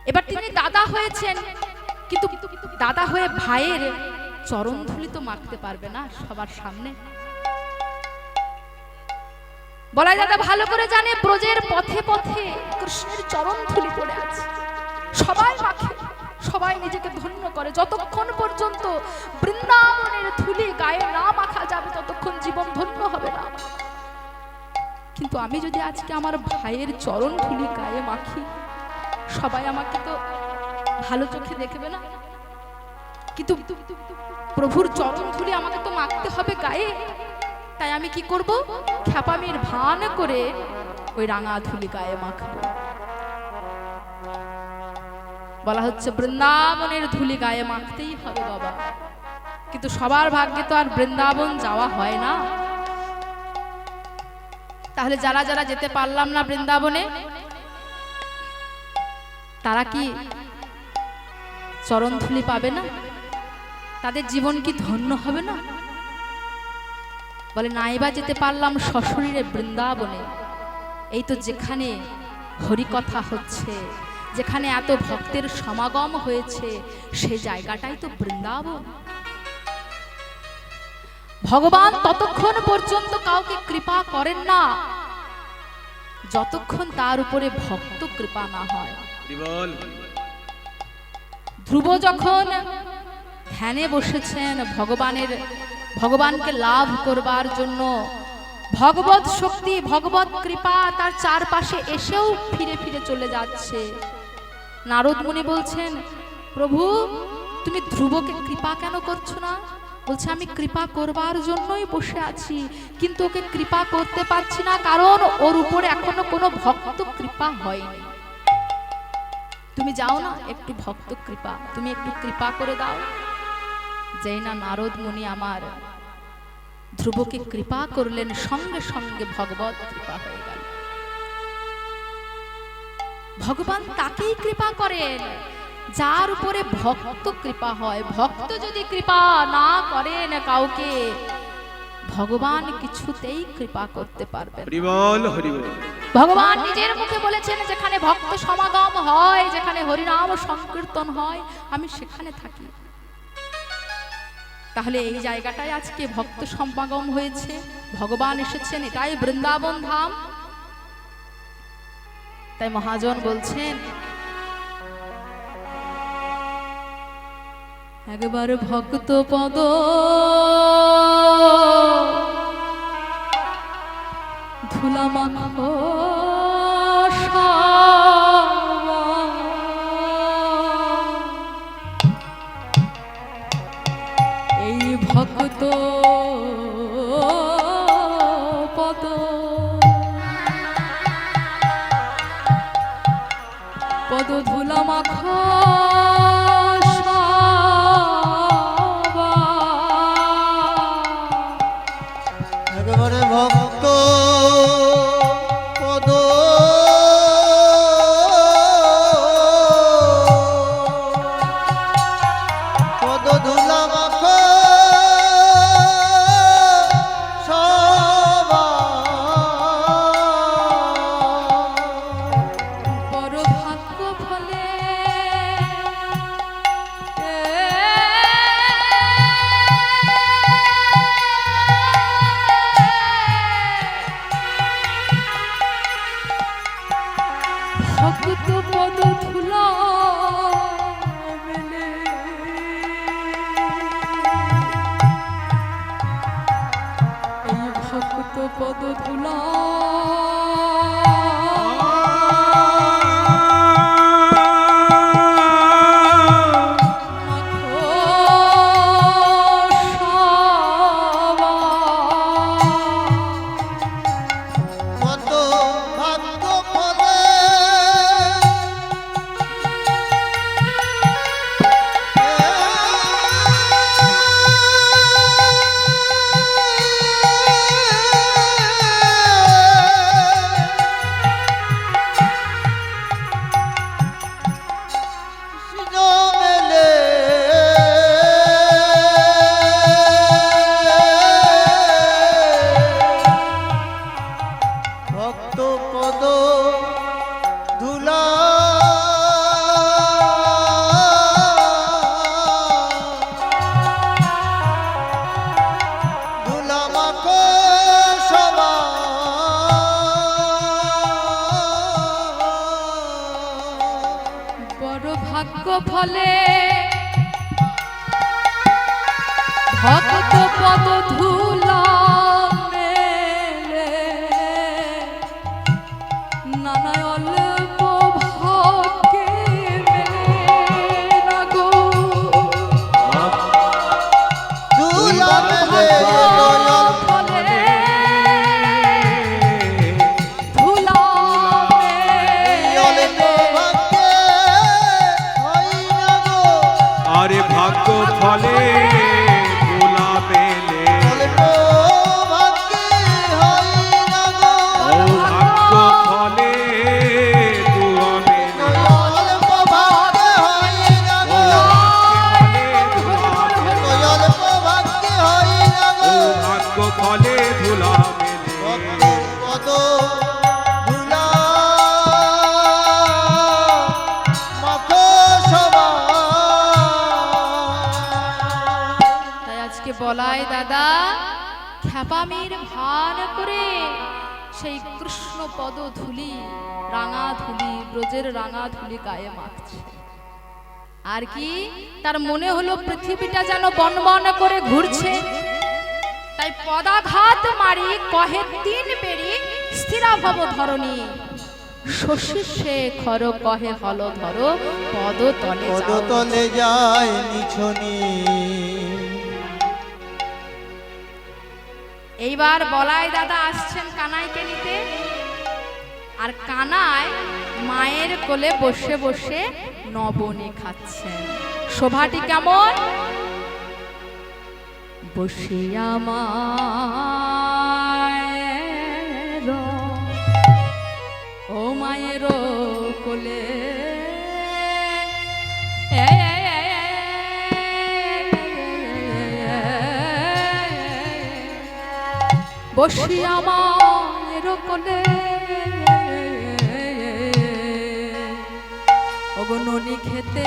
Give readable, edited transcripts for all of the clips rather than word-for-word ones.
এবার তিনি দাদা হয়েছেন, কিন্তু দাদা হয়ে ভাইয়ের চরণ ধুলি তো মাখতে পারবে না সবার সামনে। বলা দাদা ভালো করে জানে ব্রজের পথে পথে কৃষ্ণের চরণ ধুলি পড়ে আছে, সবাই মাখে, সবাই নিজেকে ধন্য করে। যতক্ষণ পর্যন্ত বৃন্দাবনের ধুলি গায়ে না মাখা যাবে ততক্ষণ জীবন ধন্য হবে না। কিন্তু আমি যদি আজকে আমার ভাইয়ের চরণ ধুলি গায়ে মাখি, সবাই আমাকে তো ভালো চোখে দেখবে না, কিন্তু প্রভুর চরণ ধুলি আমাকে তো মাখতে হবে গায়ে। তাই আমি কি করব? খ্যাপামির ভান করে ওই রাঙা ধুলি গায়ে মাখবো। বলা হচ্ছে বৃন্দাবনের ধুলি গায়ে মাখতেই হবে বাবা, কিন্তু সবার ভাগ্যে তো আর বৃন্দাবন যাওয়া হয় না। তাহলে যারা যারা যেতে পারলাম না বৃন্দাবনে, তারা কি চরণ ধুলি পাবে না? তাদের জীবন কি ধন্য হবে না? বলে নাইবা যেতে পারলাম সশরীরে বৃন্দাবনে, এই তো যেখানে হরিকথা হচ্ছে, যেখানে এত ভক্তের সমাগম হয়েছে, সেই জায়গাটাই তো বৃন্দাবন। ভগবান ততক্ষণ পর্যন্ত কাউকে কৃপা করেন না যতক্ষণ তার উপরে ভক্ত কৃপা না হয়। ধ্রুব যখন ধ্যানে বসেছেন ভগবানকে লাভ করবার জন্য, ভগবত শক্তি ভগবত কৃপা তার চারপাশে এসেও ফিরে ফিরে চলে যাচ্ছে। নারদ মুনি বলছেন, প্রভু তুমি ধ্রুবকে কৃপা কেন করছো না? বলছে আমি কৃপা করবার জন্যই বসে আছি, কিন্তু ওকে কৃপা করতে পারছি না, কারণ ওর উপরে এখনো কোনো ভক্ত কৃপা হয়নি। তুমি যাও না, একটু ভক্ত কৃপা, তুমি একটু কৃপা করে দাও। যেই না নারদ মুনি আমার ধ্রুবকে কৃপা করলেন, সঙ্গে সঙ্গে ভগবত কৃপা হয়ে গেল। ভগবান তাকেই কৃপা করেন যার উপরে ভক্ত কৃপা হয়। ভক্ত যদি কৃপা না করেন কাউকে, ভগবান কিছুতেই কৃপা করতে পারবেন। ভগবান নিজের মুখে বলেছেন, যেখানে ভক্ত সমাগম হয়, যেখানে হরিনাম সংকীর্তন হয়, আমি সেখানে থাকি। তাহলে এই জায়গাটায় আজকে ভক্ত সমাগম হয়েছে, ভগবান এসেছেন, এটাই বৃন্দাবন ধাম। তাই মহাজন বলছেন, একবার ভক্ত পদ ধুলা মাখো, এই ভক্ত পদ পদ ধুলা মাখো, একেবারে ভক্ত পদ পদ ধুলা মাখো পদ ধুলা বড় ভাগ্য ফলে ভক্ত পদ ধুলা মেলে নানা অল্প ভাগ্যে মেলে না গো দুলা মেলে ফলে ধুলা অল্প ভাগ্যে হয় না গো আরে ভাগ্য ফলে ধুলা মেলে অল্প ভাগ্যে হয় না গো ও ভাগ্য ফলে ধুলা মেলে অল্প ভাগ্যে হয় না ও গো ভাগ্য ফলে ধুলা মেলে অল্প ভাগ্যে হয় না ও গো ভাগ্য ফলে ধুলা মেলে ভক্তের পদ ধুলা মাখো সবাই। তাই আজকে বলাই দাদা খ্যাপামির ভান করে সেই কৃষ্ণ পদ ধুলি রাঙা ধুলি ব্রজের রাঙা ধুলি গায়ে মাখছে আর কি তার মনে হলো পৃথিবীটা যেন বনবন করে ঘুরছে তাই পদাঘাত মারি কহে তিন বেরি স্থিরা ভব ধরণী শশী শেখর কহে হল ধরো পদ তলে যাও। পদতলে যায় নিছনি এইবার বলাই দাদা আসছেন কানাইকে নিতে আর কানাই মায়ের কোলে বসে বসে নবনী খাচ্ছেন শোভাটি কেমন বসে আমার ও মায়ের কোলে বসি আমার কোলে ওগো ননি খেতে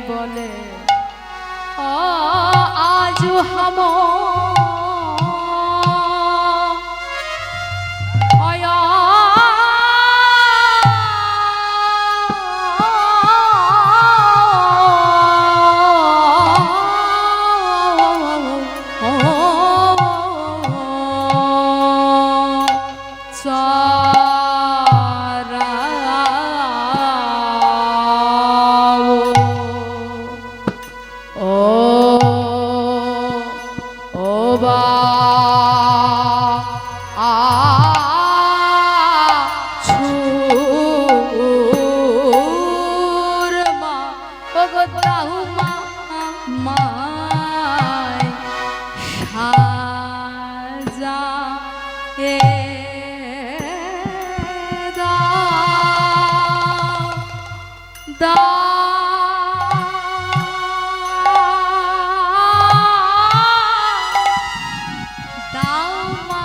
বলে আজ হাম আমায় সাজা এ দাও দাও মা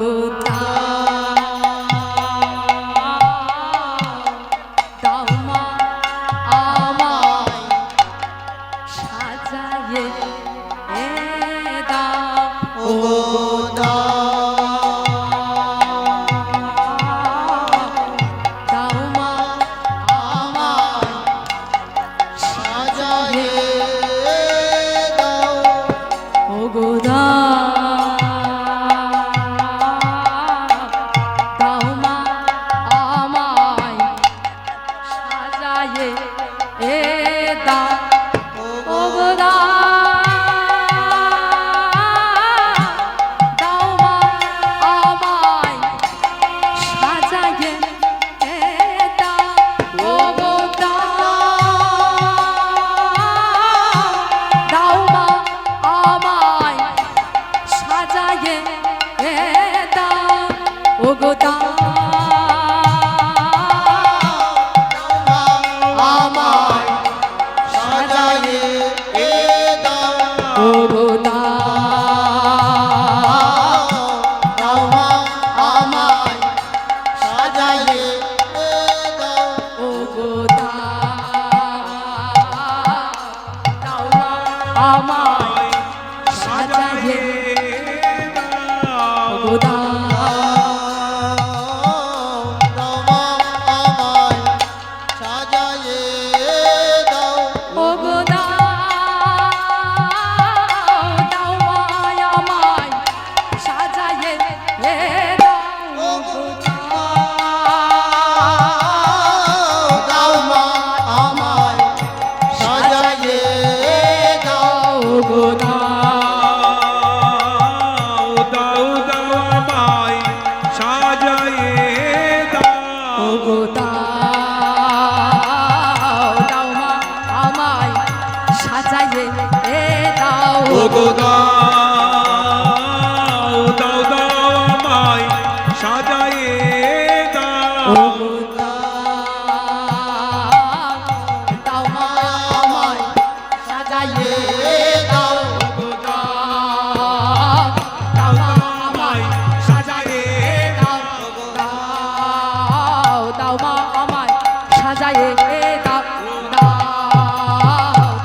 গো দাও মা আমায় সাজায়ে দাও ও দাও দাও মা আমায় সাজায়ে দাও ও গো দাও মা আমায় সাজায়ে দাও ও গো দাও মা আমায় সাজায়ে দাও ও গো দাও মা আমায় সাজায়ে দাও ও গো আমায় সাজায়ে দাও ও গো দাও আমায় সাজায়ে দাও ও গো দাও আমায় সাজায়ে ও গো ও গো দাও আমায় সাজায়ে দাও ও গো ও গো দাও দাও আমায় সাজায়ে দাও ও গো দাও মা আমায় সাজায়ে দাও ও গো দাও দাও আমায় সাজায়ে ও দাও গো দাও মা আমায় সাজায়ে দাও দাও মা আমায় সাজায়ে দাও দাও মা আমায় সাজায়ে দাও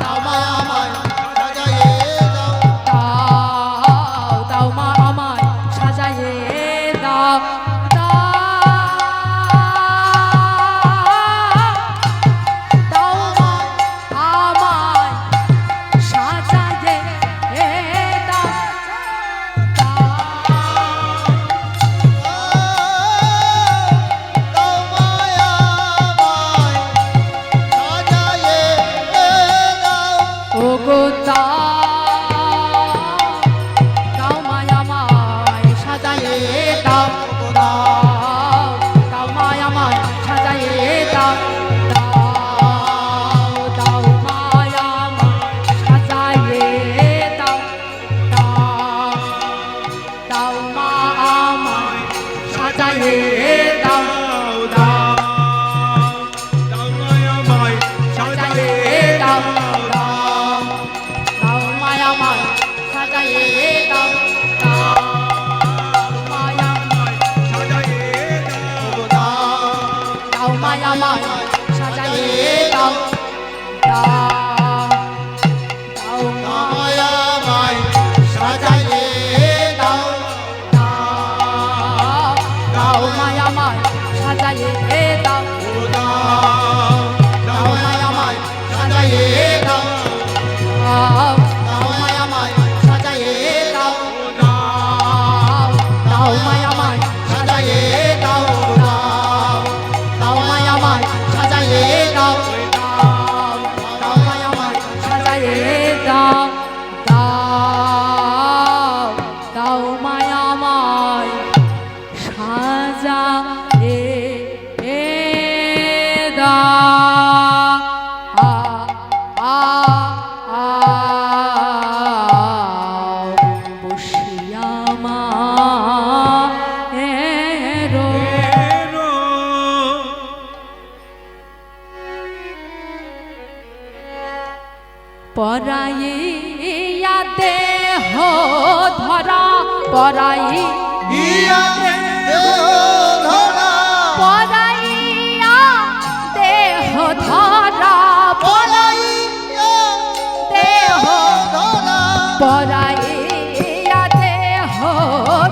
দাও মা আমায় দাও মা আমায় সাজায়ে দাও দাও মা আমায় সাজায়ে দাও ও গো দাও মা আমায় সাজায়ে দাও দাও মা আমায় সাজায়ে দাও দাও মা আমায় সাজায়ে দাও দাও মা আমায় সাজায়ে দাও দাও আমায় সাজায়ে দাও দাও দাও মা আমায় সাজায়ে দাও দাও মা আমায় সাজায়ে দাও দাও মা দাও মা আমায় সাজায়ে দাও দাও মা আমায় সাজায়ে দাও দাও মা আমায় সাজায়ে দাও দাও মা আমায় সাজায়ে দাও দাও মা আমায় সাজায়ে দাও দাও মা আমায় সাজায়ে দাও দাও মা আমায় সাজায়ে পরাইয়া দেহ ধরা পরাইয়া ইয়া দেহ ধরা পরাইয়া দেহ ধরা পরাইয়া দেহ ধরা পরাইয়া দেহ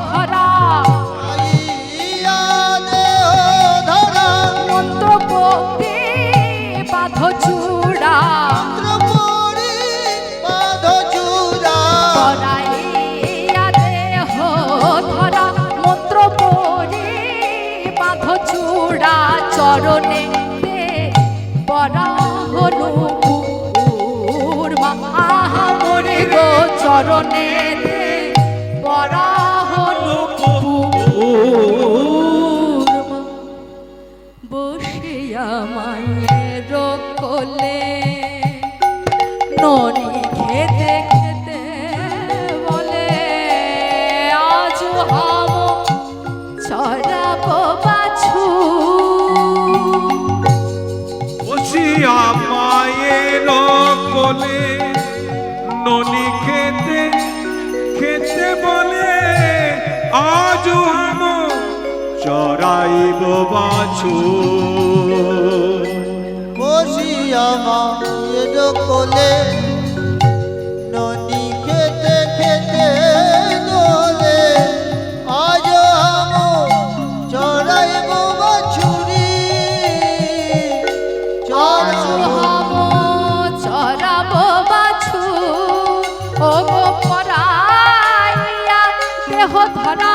ধরা ইয়া দেহ ধরা মন্ত্র পড়ে বাঁধ চূড়া ত্রিপুরি পাদ চূড়া পরাইয়া দেহ ধরা মন্ত্র পড়ে বাঁধ চূড়া চরণে পরা হনু মহামরে গো চরণে পরা হনু বসিয়া মায়ের কোলে ননি খেতে খেতে বলে আজ হাম ছড়াবো বাছু বসিয়া মায়ের কোলে ননি খেতে খেতে বলে আজ হাম চড়াইব বাছু বসিয়া মায়ের কোলে ননি খেতে খেতে দোলে আজ আমো চড়াইব বাছুরি আজ হাম ছড়াবো বাছু ও গো পরাইয়া দেহ ধরা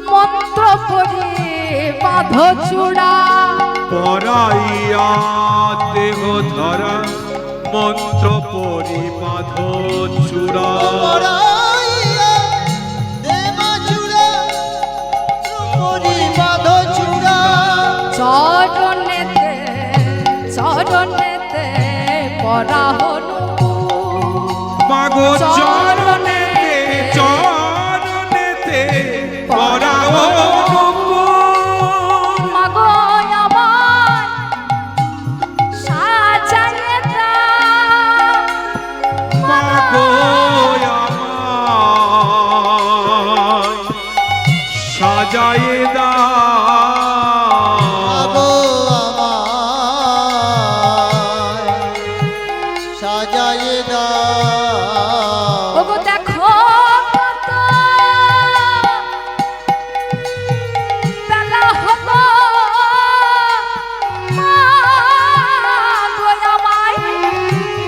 মন্ত্র পড়ে বাঁধ চূড়া পরাইয়া দেহ ধরা মন্ত্র পরিবাধ চূড়া পরাইয়া দেবা চূড়া ত্রিপুরি পাদ চূড়া চরণেতে চরণেতে পরা হনু মাগো চরণেতে চরণেতে পরাও